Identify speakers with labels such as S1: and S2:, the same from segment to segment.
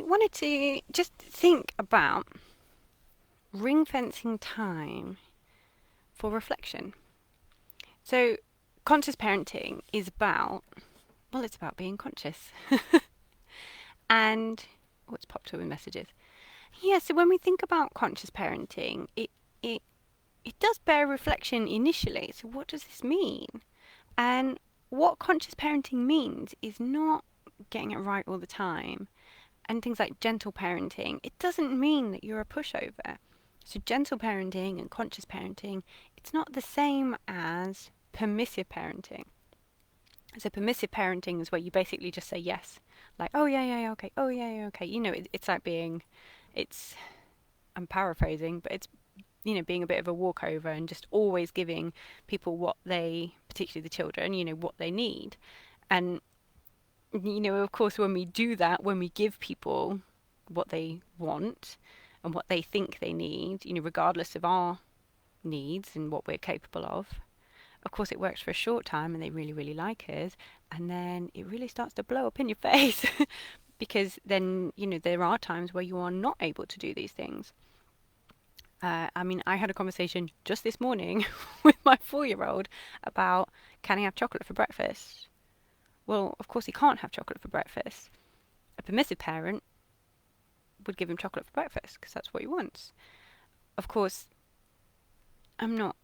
S1: wanted to just think about ring fencing time for reflection. So, conscious parenting is about, well, it's about being conscious. And what's popped up in messages? Yeah, so when we think about conscious parenting, it, it does bear reflection initially. So, what does this mean? And what conscious parenting means is not getting it right all the time. And things like gentle parenting, it doesn't mean that you're a pushover. So, gentle parenting and conscious parenting, it's not the same as permissive parenting. So, permissive parenting is where you basically just say yes, like, oh, yeah, yeah, yeah, okay, oh, yeah, yeah, okay. It's like being, it's, I'm paraphrasing, but it's, being a bit of a walkover and just always giving people what they, particularly the children, what they need. And of course, when we do that, when we give people what they want and what they think they need, regardless of our needs and what we're capable of course, it works for a short time and they really, really like us. And then it really starts to blow up in your face because then, there are times where you are not able to do these things. I had a conversation just this morning with my 4-year-old about, can he have chocolate for breakfast? Well, of course he can't have chocolate for breakfast. A permissive parent would give him chocolate for breakfast because that's what he wants. Of course, I'm not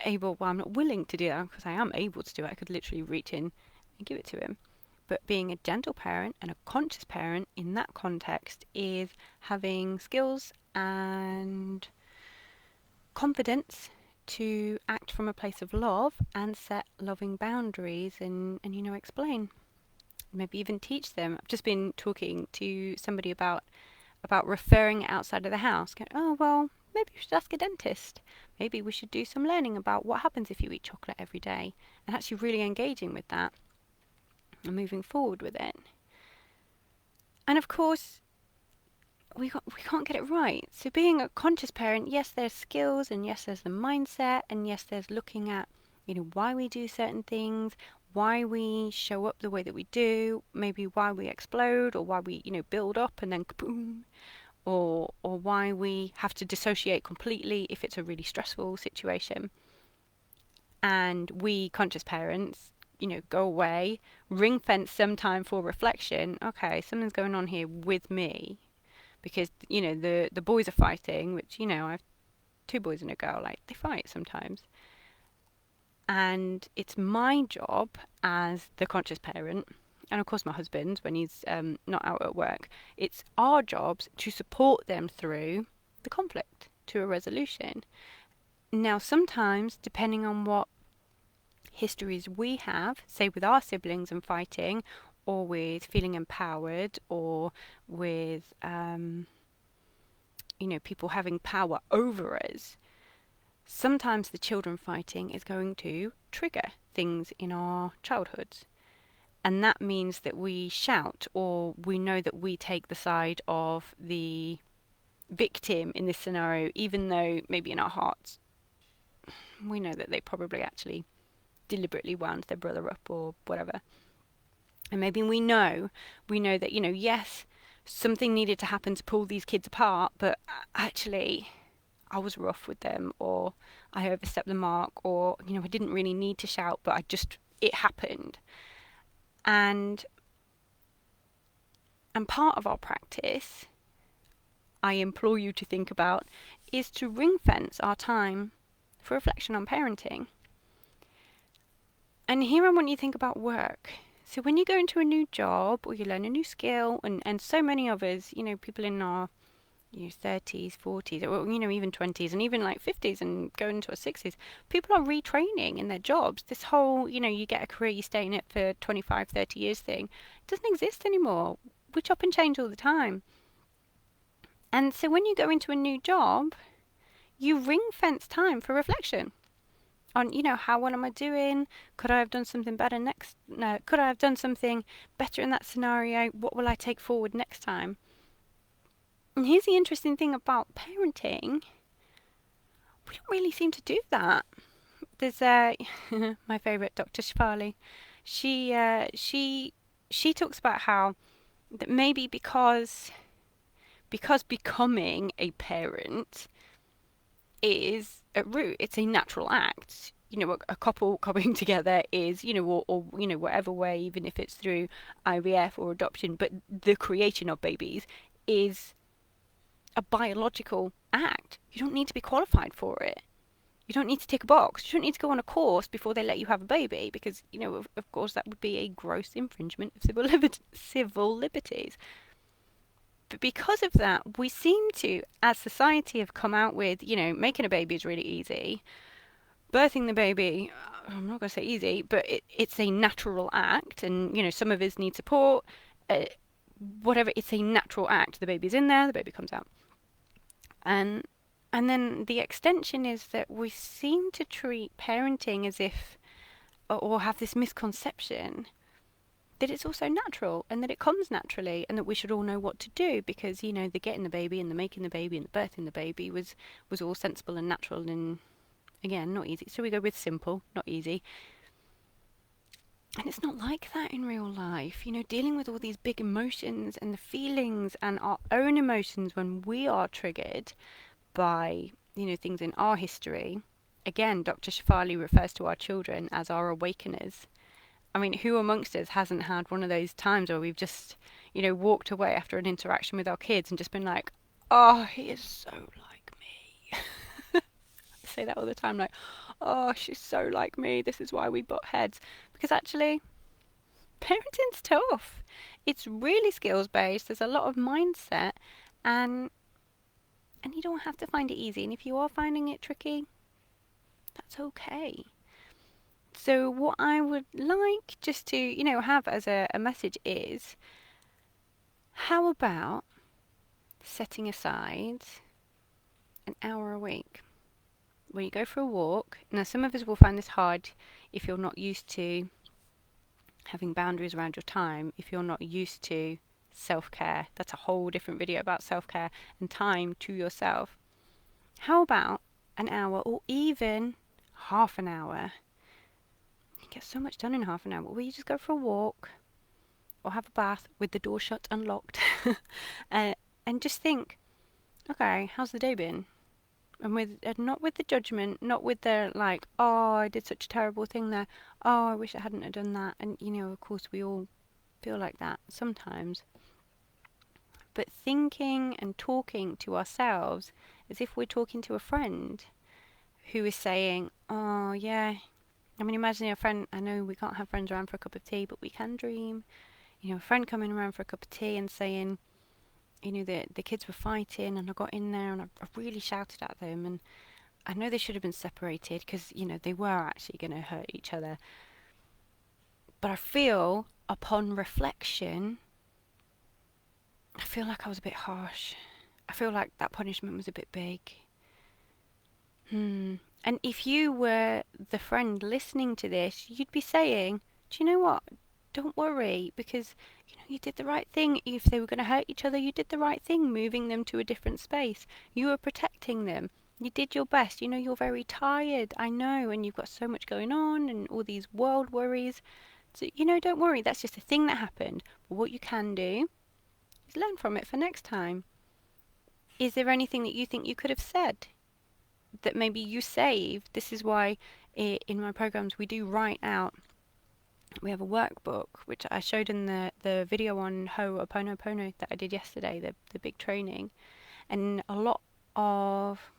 S1: I'm not willing to do that because I am able to do it. I could literally reach in and give it to him. But being a gentle parent and a conscious parent in that context is having skills and confidence to act from a place of love and set loving boundaries and explain. Maybe even teach them. I've just been talking to somebody about referring outside of the house. Going, oh, well, maybe we should ask a dentist. Maybe we should do some learning about what happens if you eat chocolate every day. And actually really engaging with that and moving forward with it. And of course, we can't get it right. So being a conscious parent, yes, there's skills, and yes, there's the mindset, and yes, there's looking at, why we do certain things, why we show up the way that we do, maybe why we explode, or why we, build up and then kaboom, or why we have to dissociate completely if it's a really stressful situation. And we conscious parents, go away, ring fence some time for reflection. Okay, something's going on here with me because the boys are fighting, which I have 2 boys and a girl. Like, they fight sometimes, and it's my job as the conscious parent, and of course my husband when he's not out at work, it's our jobs to support them through the conflict to a resolution. Now, sometimes, depending on what histories we have, say with our siblings and fighting, or with feeling empowered, or with people having power over us, sometimes the children fighting is going to trigger things in our childhoods. And that means that we shout, or we know that we take the side of the victim in this scenario, even though maybe in our hearts we know that they probably actually deliberately wound their brother up or whatever. And maybe we know that, yes, something needed to happen to pull these kids apart, but actually I was rough with them, or I overstepped the mark, or, I didn't really need to shout, but it happened. And part of our practice, I implore you to think about, is to ring fence our time for reflection on parenting. And here I want you to think about work. So when you go into a new job or you learn a new skill, and so many of us, people in our 30s, 40s, or even 20s, and even like 50s and going into our 60s, people are retraining in their jobs. This whole, you get a career, you stay in it for 25, 30 years thing, doesn't exist anymore. We chop and change all the time. And so when you go into a new job, you ring fence time for reflection on, how well am I doing? Could I have done something better next? No, could I have done something better in that scenario? What will I take forward next time? And here's the interesting thing about parenting. We don't really seem to do that. There's my favourite, Dr Shefali. She talks about how that maybe because because becoming a parent is at root, it's a natural act. A couple coming together is, or whatever way, even if it's through IVF or adoption, but the creation of babies is a biological act. You don't need to be qualified for it. You don't need to tick a box. You don't need to go on a course before they let you have a baby because, of course, that would be a gross infringement of civil liberties. But because of that, we seem to, as society, have come out with, making a baby is really easy. Birthing the baby, I'm not going to say easy, but it's a natural act. And, some of us need support. Whatever, it's a natural act. The baby's in there, the baby comes out. And then the extension is that we seem to treat parenting as if, or have this misconception that it's also natural and that it comes naturally and that we should all know what to do because, the getting the baby and the making the baby and the birthing the baby was all sensible and natural and, again, not easy. So we go with simple, not easy. And it's not like that in real life. Dealing with all these big emotions and the feelings and our own emotions when we are triggered by, things in our history. Again, Dr. Shefali refers to our children as our awakeners. I mean, who amongst us hasn't had one of those times where we've just, walked away after an interaction with our kids and just been like, oh, he is so like me. I say that all the time, like, oh, she's so like me. This is why we butt heads. Because actually, parenting's tough. It's really skills based. There's a lot of mindset and you don't have to find it easy. And if you are finding it tricky, that's okay. So what I would like just to, have as a message is, how about setting aside an hour a week where you go for a walk? Now, some of us will find this hard if you're not used to having boundaries around your time, if you're not used to self-care. That's a whole different video about self-care and time to yourself. How about an hour or even half an hour? You get so much done in half an hour where you just go for a walk or have a bath with the door shut unlocked and just think, okay, how's the day been? And not with the judgment, not with the like, oh, I did such a terrible thing there, oh, I wish I hadn't have done that. And of course we all feel like that sometimes, but thinking and talking to ourselves as if we're talking to a friend who is saying, oh yeah, I mean, imagine a friend, I know we can't have friends around for a cup of tea, but we can dream. A friend coming around for a cup of tea and saying, the kids were fighting and I got in there and I really shouted at them and I know they should have been separated because, they were actually going to hurt each other. But I feel, upon reflection, I feel like I was a bit harsh. I feel like that punishment was a bit big. And if you were the friend listening to this, you'd be saying, do you know what? Don't worry, because you did the right thing. If they were going to hurt each other, you did the right thing, moving them to a different space. You were protecting them. You did your best. You're very tired, I know, and you've got so much going on and all these world worries. So, don't worry, that's just a thing that happened. But what you can do is learn from it for next time. Is there anything that you think you could have said that maybe you saved? This is why in my programs we do write out. We have a workbook, which I showed in the video on Ho'oponopono that I did yesterday, the big training. And a lot of,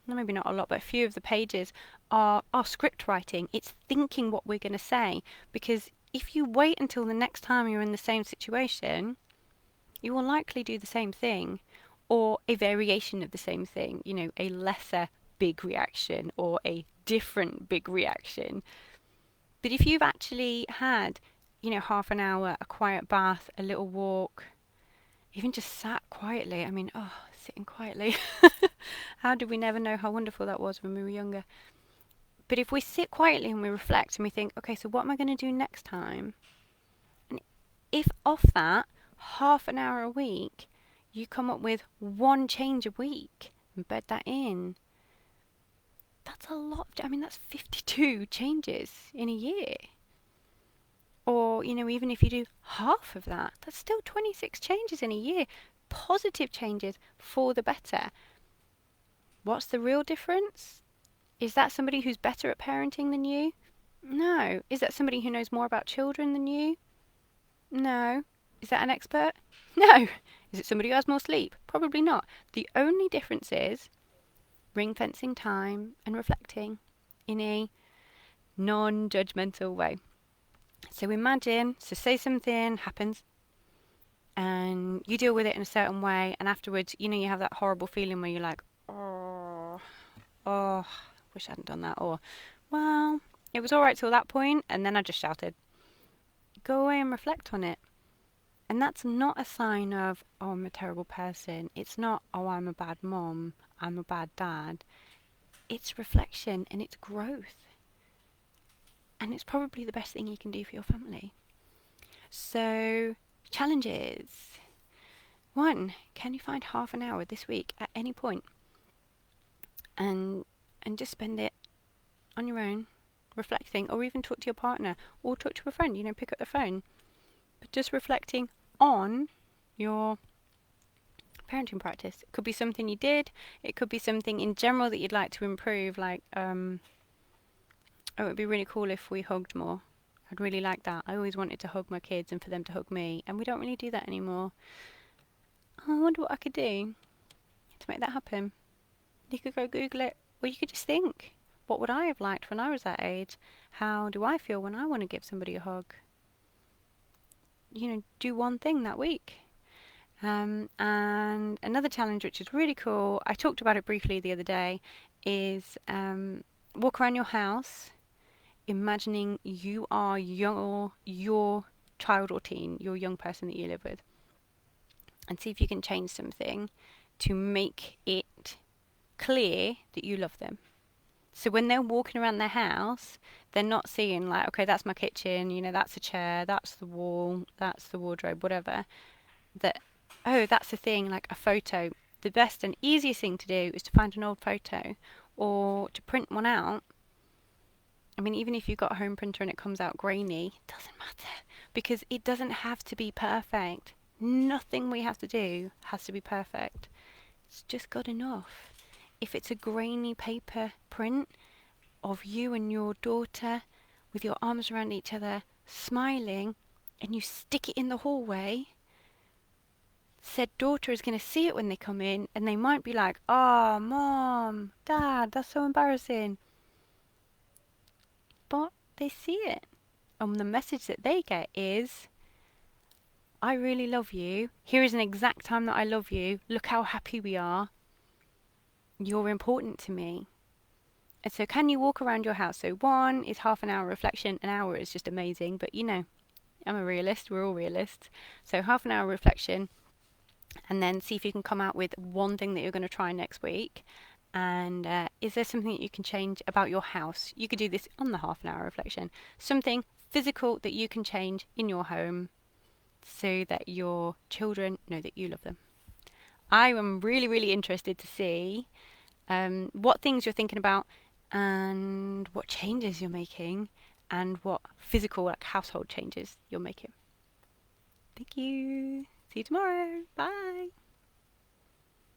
S1: maybe not a lot, but a few of the pages are script writing. It's thinking what we're going to say. Because if you wait until the next time you're in the same situation, you will likely do the same thing or a variation of the same thing, a lesser big reaction or a different big reaction. But if you've actually had, half an hour, a quiet bath, a little walk, even just sat quietly, sitting quietly. How did we never know how wonderful that was when we were younger? But if we sit quietly and we reflect and we think, okay, so what am I going to do next time? And if off that half an hour a week, you come up with one change a week and bed that in, that's a lot. That's 52 changes in a year. Or, even if you do half of that, that's still 26 changes in a year. positive changes for the better. What's the real difference? Is that somebody who's better at parenting than you? No. Is that somebody who knows more about children than you? No. Is that an expert? No. Is it somebody who has more sleep? Probably not. The only difference is ring fencing time and reflecting in a non-judgmental way. So imagine, so say something happens and you deal with it in a certain way, and afterwards, you know, you have that horrible feeling where you're like, oh, wish I hadn't done that, or, well, it was alright till that point, and then I just shouted. Go away and reflect on it. And that's not a sign of, oh, I'm a terrible person. It's not, oh, I'm a bad mom, I'm a bad dad. It's reflection and it's growth. And it's probably the best thing you can do for your family. So, challenges. 1, can you find half an hour this week at any point and just spend it on your own, reflecting, or even talk to your partner, or talk to a friend, you know, pick up the phone, but just reflecting on your parenting practice. It could be something you did, it could be something in general that you'd like to improve, like, oh, it would be really cool if we hugged more. I'd really like that. I always wanted to hug my kids and for them to hug me, and we don't really do that anymore. Oh, I wonder what I could do to make that happen. You could go Google it, or you could just think, what would I have liked when I was that age? How do I feel when I want to give somebody a hug? You know, do one thing that week. And another challenge which is really cool, I talked about it briefly the other day, is walk around your house imagining you are your child or teen, your young person that you live with, and see if you can change something to make it clear that you love them. So when they're walking around their house, they're not seeing like, okay, that's my kitchen, you know, that's a chair, that's the wall, that's the wardrobe, whatever. That, oh, that's a thing, like a photo. The best and easiest thing to do is to find an old photo or to print one out. I mean, even if you've got a home printer and it comes out grainy, it doesn't matter, because it doesn't have to be perfect. Nothing we have to do has to be perfect. It's just good enough. If it's a grainy paper print of you and your daughter with your arms around each other, smiling, and you stick it in the hallway, said daughter is going to see it when they come in, and they might be like, oh, mom, dad, that's so embarrassing. But they see it. And the message that they get is, I really love you. Here is an exact time that I love you. Look how happy we are. You're important to me. And so can you walk around your house? So 1 is half an hour reflection. An hour is just amazing. But you know, I'm a realist. We're all realists. So half an hour reflection. And then see if you can come out with one thing that you're going to try next week. And is there something that you can change about your house? You could do this on the half an hour reflection. Something physical that you can change in your home so that your children know that you love them. I am really, really interested to see what things you're thinking about and what changes you're making and what physical, like household changes you're making. Thank you. See you tomorrow. Bye.